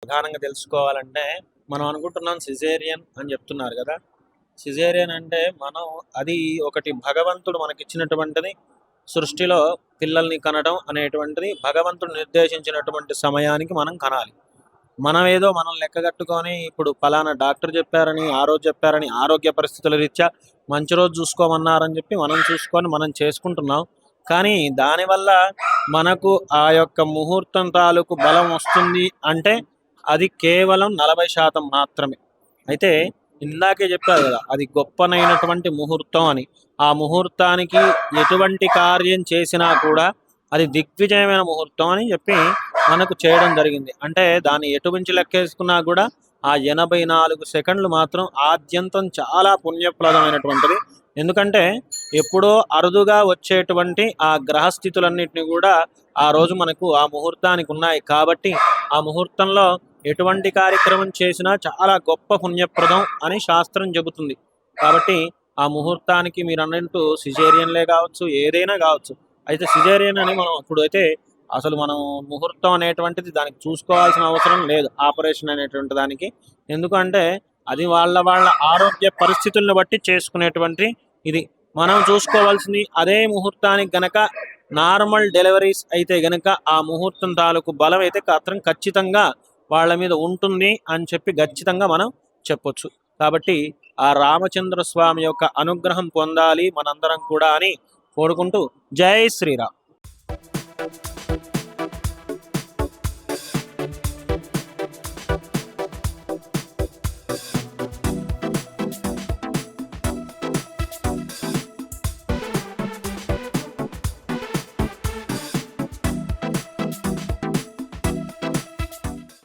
ప్రధానంగా తెలుసుకోవాలంటే మనం అనుకుంటున్నాం సిజేరియన్ అని చెప్తున్నారు కదా. సిజేరియన్ అంటే మనం అది ఒకటి భగవంతుడు మనకిచ్చినటువంటిది. సృష్టిలో పిల్లల్ని కనడం అనేటువంటిది భగవంతుడు నిర్దేశించినటువంటి సమయానికి మనం కనాలి. మనం ఏదో మనం లెక్కగట్టుకొని ఇప్పుడు పలానా డాక్టర్ చెప్పారని, ఆ రోజు చెప్పారని, ఆరోగ్య పరిస్థితుల రీత్యా మంచి రోజు చూసుకోమన్నారని చెప్పి మనం చూసుకొని మనం చేసుకుంటున్నాం. కానీ దానివల్ల మనకు ఆ యొక్క ముహూర్తం తాలూకు బలం వస్తుంది అంటే అది కేవలం 40% మాత్రమే. అయితే ఇందాకే చెప్పారు కదా, అది గొప్పనైనటువంటి ముహూర్తం అని. ఆ ముహూర్తానికి ఎటువంటి కార్యం చేసినా కూడా అది దిగ్విజయమైన ముహూర్తం అని చెప్పి మనకు చేయడం జరిగింది. అంటే దాన్ని ఎటుమించి లెక్కేసుకున్నా కూడా ఆ 84 సెకండ్లు మాత్రం ఆద్యంతం చాలా పుణ్యప్రదమైనటువంటిది. ఎందుకంటే ఎప్పుడో అరుదుగా వచ్చేటువంటి ఆ గ్రహస్థితులన్నిటిని కూడా ఆ రోజు మనకు ఆ ముహూర్తానికి ఉన్నాయి కాబట్టి ఆ ముహూర్తంలో ఎటువంటి కార్యక్రమం చేసినా చాలా గొప్ప పుణ్యప్రదం అని శాస్త్రం చెబుతుంది. కాబట్టి ఆ ముహూర్తానికి మీరు అన్నట్టు సిజేరియన్లే కావచ్చు, ఏదైనా కావచ్చు. అయితే సిజేరియన్ అని మనం ఇప్పుడైతే అసలు మనం ముహూర్తం అనేటువంటిది దానికి చూసుకోవాల్సిన అవసరం లేదు, ఆపరేషన్ అనేటువంటి దానికి. ఎందుకంటే అది వాళ్ళ వాళ్ళ ఆరోగ్య పరిస్థితులను బట్టి చేసుకునేటువంటి ఇది. మనం చూసుకోవాల్సింది అదే ముహూర్తానికి గనక నార్మల్ డెలివరీస్ అయితే గనక ఆ ముహూర్తం తాలూకు బలం అయితే మాత్రం ఖచ్చితంగా వాళ్ళ మీద ఉంటుంది అని చెప్పి ఖచ్చితంగా మనం చెప్పొచ్చు. కాబట్టి ఆ రామచంద్ర స్వామి యొక్క అనుగ్రహం పొందాలి మనందరం కూడా అని కోరుకుంటూ జై శ్రీరామ్.